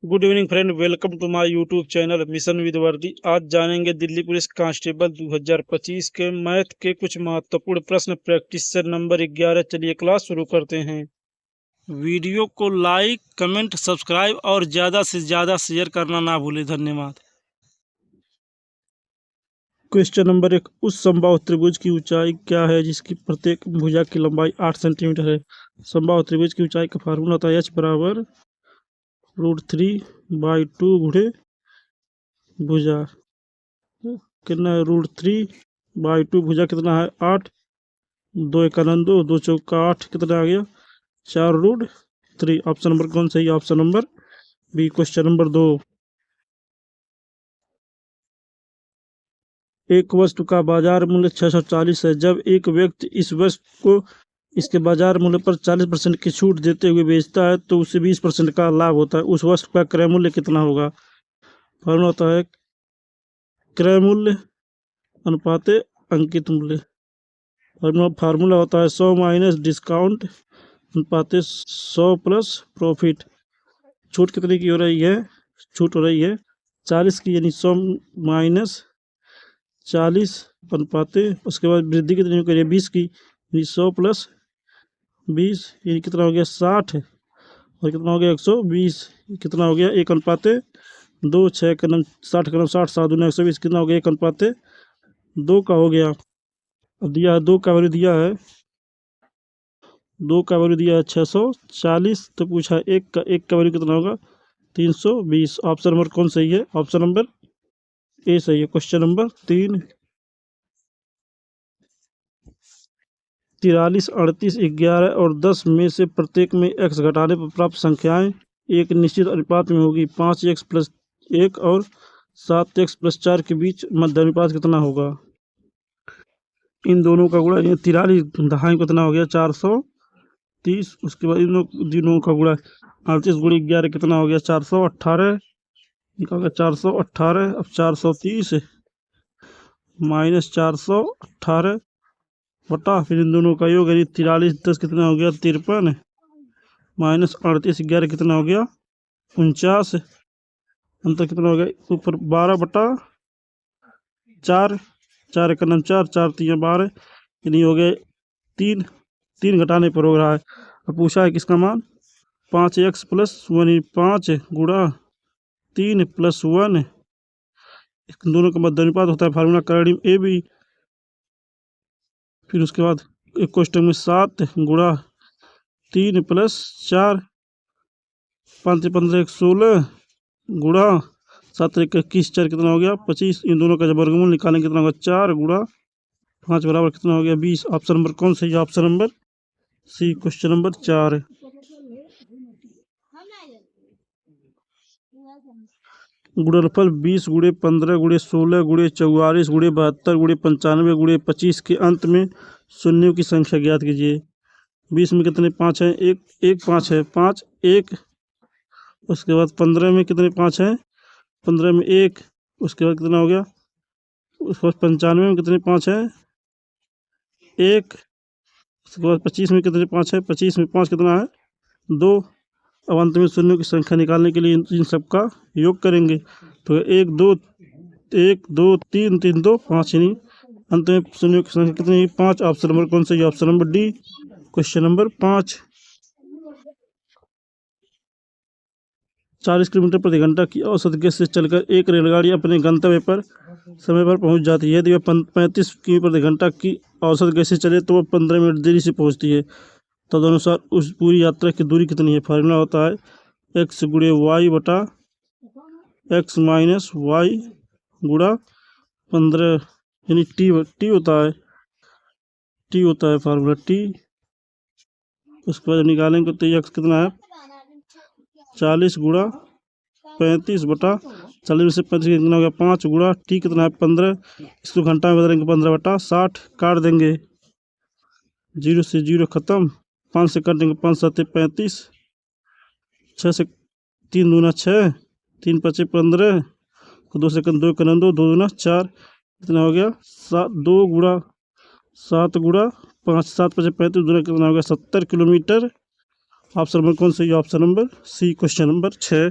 Good evening friend, welcome to my YouTube channel mission with वर्दी। आज जानेंगे Delhi police constable 2025 के मैथ के कुछ महत्वपूर्ण प्रश्न। Practice set number 11। चलिए क्लास शुरू करते हैं। वीडियो को लाइक, कमेंट, सब्सक्राइब और ज़्यादा से ज़्यादा शेयर करना ना भूलें। धन्यवाद। Question number 1। उस समबाहु त्रिभुज की ऊंचाई क्या है जिसकी प्रत्येक भुजा की लंबाई 8 सेंटीमीटर है? समबाहु त्रिभुज की ऊंचाई का फार्मूला होता है h बराबर √3/2 गुणे भुजा। कितना है? √3/2 भुजा कितना है? 8। 2 1 2, 2 चौका 8, कितना आ गया? 4√3। ऑप्शन नंबर कौन सही है? Option number B. Question number 2। एक वस्तु का बाजार मूल्य 640 है। जब एक व्यक्ति इस वस्तु को इसके बाजार मूल्य पर 40% की छूट देते हुए बेचता है तो उसे 20% का लाभ होता है। उस वस्तु का क्रय मूल्य कितना होगा? फॉर्मूला होता है क्रय मूल्य अनुपात अंकित मूल्य। फार्मूला होता है 100 माइनस डिस्काउंट अनुपात 100 प्लस प्रॉफिट। छूट कितने की हो रही है? छूट हो रही है 40 की, यानी 100 माइनस 40 अनुपात, उसके बाद वृद्धि कितनी हो रही है? 20 की, यानी 100 प्लस 20, यानी कितना हो गया? 60। और कितना हो गया? 120। कितना हो गया? 1:2। 6 का नम 60 का नम 60, 7 दूना 120, कितना हो गया? 1:2 का हो गया। अब दिया है 2 का वैल्यू दिया है, 2 का वैल्यू दिया है 640, तो पूछा है 1 का वैल्यू कितना होगा? 320। ऑप्शन नंबर कौन सही है? ऑप्शन नंबर ए सही है। Question number 3। 43, 38, 11 और 10 में से प्रत्येक में x घटाने पर प्राप्त संख्याएं एक निश्चित अनुपात में होगी। 5x प्लस 1 और 7x प्लस 4 के बीच मध्य अनुपात कितना होगा? इन दोनों का गुणा, 43 दहाई कितना हो गया? 430। उसके बाद इन दोनों का गुणा 38 गुणी 11 कितना हो गया? 418। निकाल गया 418। अब 430 माइनस 418 बटा, फिर इन दोनों का योग, यानी 43 10 कितना हो गया? 53 माइनस 38 11 कितना हो गया? 49। अंतर कितना हो गया? ऊपर 12/4, 4 का नाम 4, 4 3 12, यानी हो गया 3। 3 घटाने पर हो रहा है। अब पूछा है किसका मान? 5x प्लस 1, 5 गुणा 3 प्लस 1, दोनों का मध्य अनुपात होता है फार्मूला करणी ए बी। फिर उसके बाद एक क्वेश्चन में 7 गुणा 3 प्लस 4, 5 15 16 गुणा 7 21, 4 कितना हो गया? 25। इन दोनों का जब वर्गमूल निकालेंगे कितना होगा? 4 गुणा 5 बराबर कितना हो गया? 20। ऑप्शन नंबर कौन सही है? Option number C. Question number 4। गुणनफल 20 गुणे 15 गुणे 16 गुणे 44 गुणे 72 गुणे 95 गुणे 25 के अंत में शून्यों की संख्या ज्ञात कीजिए। 20 में कितने 5 हैं? एक 5 है, 5 1। उसके बाद 15 में कितने 5 हैं? 15 में 1। उसके बाद कितना हो गया? उसके बाद 95 में कितने 5 हैं? 1। उसके बाद 25 में कितने 5 है? 25 में 5 कितना है? 2। अब अंत में शून्यों की संख्या निकालने के लिए इन सब का योग करेंगे, तो 1 2 3 3 2 5, यानी अंत में शून्यों की संख्या कितनी? 5। ऑप्शन नंबर कौन सा है? Option number D. Question number 5। 40 kilometre प्रति घंटा की औसत गति से चलकर एक रेलगाड़ी अपने गंतव्य पर समय पर पहुंच जाती है। यदि वह 35 किलोमीटर प्रति घंटा की औसत गति से चले तो वह 15 मिनट देरी से पहुंचती है। तदनुसार उस पूरी यात्रा की दूरी कितनी है? फार्मूला होता है x गुणे वाई बटा x माइनस वाई गुणा 15, यानी टी होता है फार्मूला टी। उसके बाद निकालेंगे तो x कितना है? 40 गुणा 35 बटा 40 में से 35 कितना हो गया? 5 गुणा टी कितना है? 15। इसको घंटा में बदलेंगे 15 बटा 60, काट देंगे, 0 से 0 खत्म, 5 से काट देंगे, 5 7 35, 6 से 3 दूना 6, 3 5 15, 2 से 2 का 2, 2 दूना 4, कितना हो गया? 2 गुणा 7 गुणा 5, 7 5 35 दूना कितना हो गया? 70 किलोमीटर। ऑप्शन नंबर कौन सा है? Option number C. Question number 6।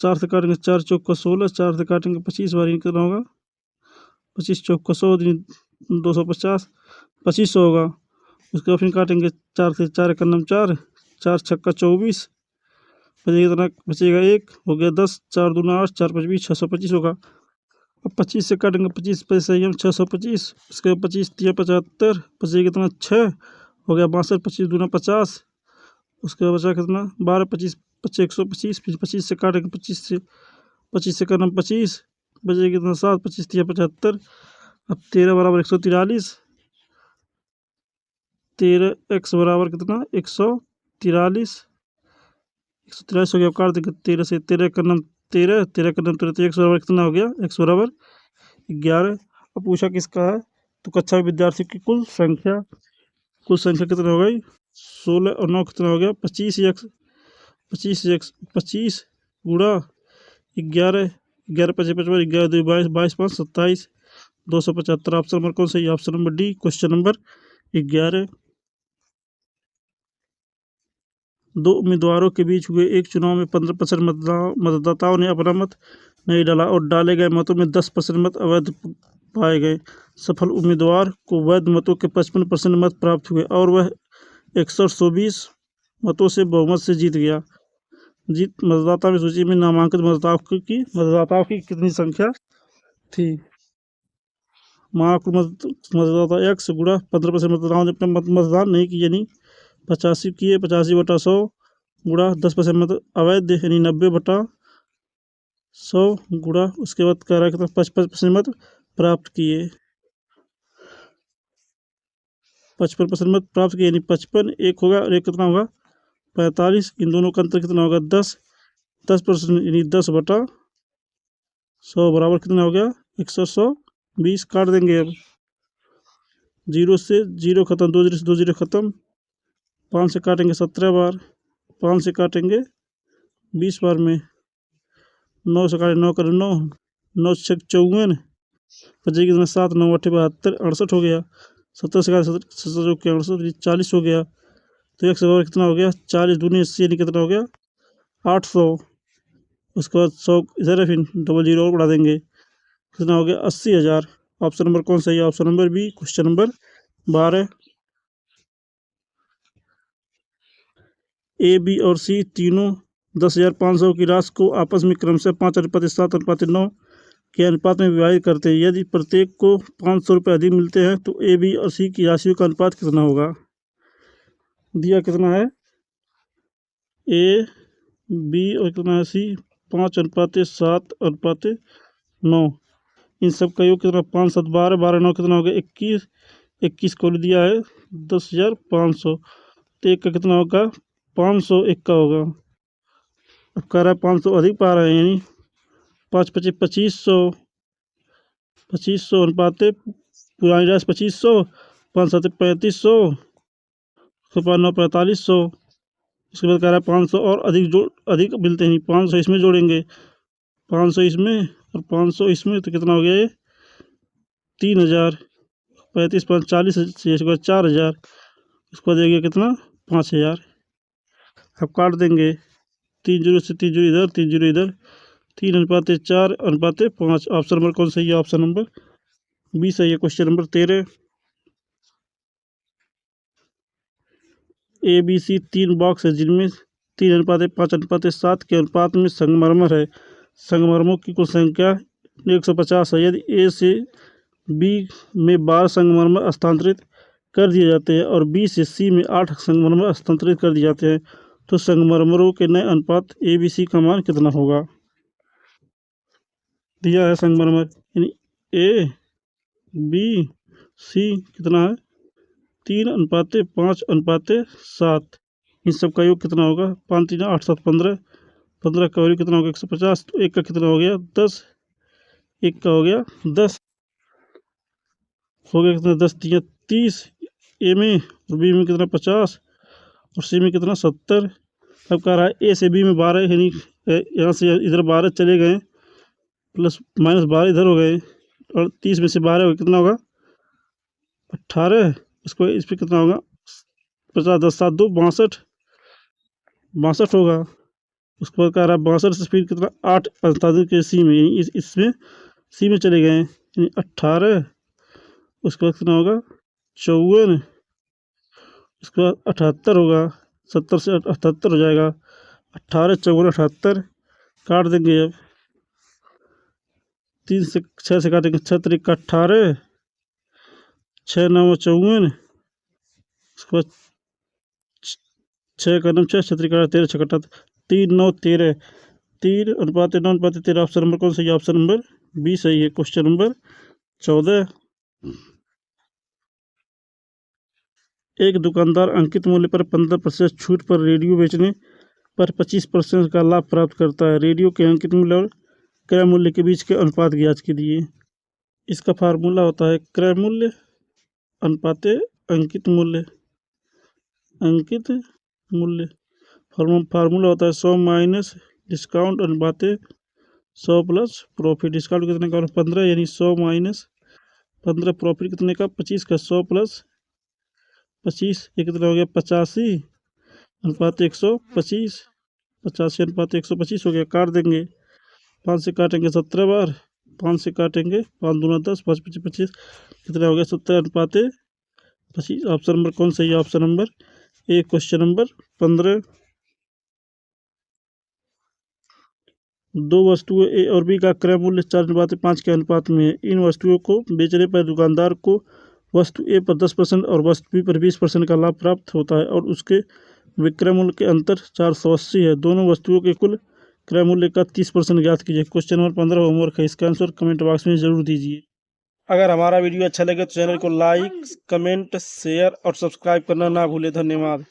4 से काटेंगे 4 चौक का 16, 4 से काटेंगे 25 बार, कितना होगा 25 चौक का 100 250, 2500 होगा। उसके बाद फिर काटेंगे 4 से 4 का नम 4, 4 छक्का 24, बचेगा कितना, बचेगा 1, हो गया 10, 4 दूना 8, 4 5 20, 625 होगा। अब 25 से काटेंगे 25 पैसे हम 625, उसके बाद 25 तिया 75, बचेगा कितना 6, हो गया 62, 25 दूना 50, उसके बाद बचा कितना 12, 25 25 125, फिर 25 से काटेंगे 25 से करना 25, बचेगा कितना 7, 25 तिया 75। अब 13 बराबर 143, 13x बराबर कितना 143, 143 हो गया। काट देंगे 13 से, 13 का नाम 13, 13 का नाम 13, एक्स बराबर कितना हो गया, एक्स बराबर 11। अब पूछा किसका है, तो कक्षा विद्यार्थी की कुल संख्या कितना हो गई 16 और 9 कितना हो गया 25 एक्स, 25 गुणा 11, 11 पचे 55, 11 2 22, 22 5 27, 275। ऑप्शन नंबर कौन सही, option number D, question number 11। दो उम्मीदवारों के बीच हुए एक चुनाव में 15% मतदाताओं ने अपना मत नहीं डाला और डाले गए मतों में 10% मत अवैध पाए गए। सफल उम्मीदवार को वैध मतों के 55% मत प्राप्त हुए और वह 120 मतों से बहुमत से जीत गया। मतदाता की सूची में नामांकित मतदाताओं की कितनी संख्या थी। मतदाता एक्स गुणा 15% मतदाताओं ने अपना मतदान नहीं किया, यानी 85 किए, 85/100 गुणा 10% मत अवैध, यानी 90/100 गुणा, उसके बाद कह रहा है कितना 55% मत प्राप्त किए, 55% मत प्राप्त किए, यानी 55 एक होगा और एक कितना होगा 45, इन दोनों का अंतर कितना होगा 10%, यानी 10/100 बराबर कितना हो गया 120। काट देंगे अब, 0 से 0 खत्म, 2 0 से 2 0 खत्म, 5 से काटेंगे 17 बार, 5 से काटेंगे 20 बार में, 9 से काटेंगे 9 करें 9, 9 छक 54, बचेगी कितना 7, 9 8 72, 68 हो गया। 70 से काटे 70 68, 40 हो गया। तो एक बराबर कितना हो गया 40 दूनी 80, यानी कितना हो गया 800। उसके बाद 100 इधर है, फिर डबल जीरो और बढ़ा देंगे, कितना हो गया 80,000। ऑप्शन नंबर कौन सा है, option number B, question number 12। A, B और सी तीनों 10,500 की राशि को आपस में क्रमशः 5:7:9 के अनुपात में विभाजित करते हैं। यदि प्रत्येक को 500 रुपये अधिक मिलते हैं तो ए, बी और सी की राशियों का अनुपात कितना होगा। दिया कितना है ए, बी और कितना है सी, 5:7:9। इन सब का योग कितना 5 7 12, 12 9 कितना हो गया 21, 21 को दिया है 10,500, तो एक का कितना होगा 501 का होगा। अब कह रहा है 500 अधिक पा रहे हैं, यानी 5 25 2500, 2500 अनुपात पुरानी राशि 2500, 5 7 3500, 5 9 4500। उसके बाद कह रहा है 500 और अधिक मिलते हैं, 500 इसमें जोड़ेंगे, 500 इसमें और 500 इसमें, तो कितना हो गया ये 3,000, 35 5 40, इसके बाद 4,000, उसको देंगे कितना 5,000। अब काट देंगे, 3 जीरो से 3 जीरो इधर, 3 जीरो इधर, 3:4:5। ऑप्शन नंबर कौन सही है, ऑप्शन नंबर बी सही है। Question number 13। A B C 3 box है जिनमें 3:5:7 के अनुपात में संगमरमर है। संगमरमरों की कुल संख्या 150 है। यदि ए से बी में 12 संगमरमर हस्तांतरित कर दिए जाते हैं और बी से सी में 8 संगमरमर हस्तांतरित कर दिए जाते हैं, तो संगमरमरों के नए अनुपात ए बी सी का मान कितना होगा। दिया है संगमरमर, यानी ए बी सी कितना है 3:5:7। इन सब का योग कितना होगा 5 3 8 7 15, 15 का वैल्यू कितना होगा 150, तो एक का कितना हो गया 10, एक का हो गया 10, हो गया कितना 10 3 30, ए में और बी में कितना 50 और सी में कितना 70। अब कह रहा है ए से बी में 12, यानी यहाँ से इधर 12 चले गए, प्लस माइनस 12 इधर हो गए, और 30 में से 12 हो गए, कितना होगा 18। इसको इस पर कितना होगा 50 10 7 2 62 होगा। उसके बाद कह रहा है 62 से स्पीड कितना 8 48 के सी में, इसमें सी में चले गए यानी 18। उसके बाद कितना होगा 54। उसके बाद 78 होगा, 70 से 78 हो जाएगा, 18 54 78 काट देंगे। अब 3 से 6 से काटेंगे, 6 तरीका 18, 6 9 54। उसके बाद 6 का 9 6 6 तरीका 13 6 3 9 13, 3:9:13। ऑप्शन नंबर कौन सही है? ऑप्शन नंबर बी सही है। Question number 14। एक दुकानदार अंकित मूल्य पर 15% छूट पर रेडियो बेचने पर 25% का लाभ प्राप्त करता है। रेडियो के अंकित मूल्य और क्रय मूल्य के बीच के अनुपात ज्ञात कीजिए। इसका फार्मूला होता है क्रय मूल्य अनुपात अंकित मूल्य। अंकित मूल्य फार्मूला होता है 100 माइनस डिस्काउंट अनुपात 100 प्लस प्रॉफिट। डिस्काउंट कितने का? 15, यानी 100 माइनस 15। प्रॉफिट कितने का? 25 का। 100 प्लस 25, ये कितना हो गया? 85 अनुपात 125। 85 अनुपात 125 हो गया। काट देंगे, 5 से काटेंगे 17 बार, 5 से काटेंगे 5 दूना 10, 5 25 25, कितना हो गया? 70 अनुपात 25। ऑप्शन नंबर कौन सही है? Option number A. Question number 15। दो वस्तुएं ए और बी का क्रय मूल्य 4:5 के अनुपात में है। इन वस्तुओं को बेचने पर दुकानदार को वस्तु ए पर 10% और वस्तु बी पर 20% का लाभ प्राप्त होता है और उसके विक्रय मूल्य के अंतर 480 है। दोनों वस्तुओं के कुल क्रय मूल्य का 30% ज्ञात कीजिए। क्वेश्चन नंबर 15 होमवर्क है, इसका आंसर कमेंट बॉक्स में जरूर दीजिए। अगर हमारा वीडियो अच्छा लगे तो चैनल को लाइक, कमेंट, शेयर और सब्सक्राइब करना ना भूलें। धन्यवाद।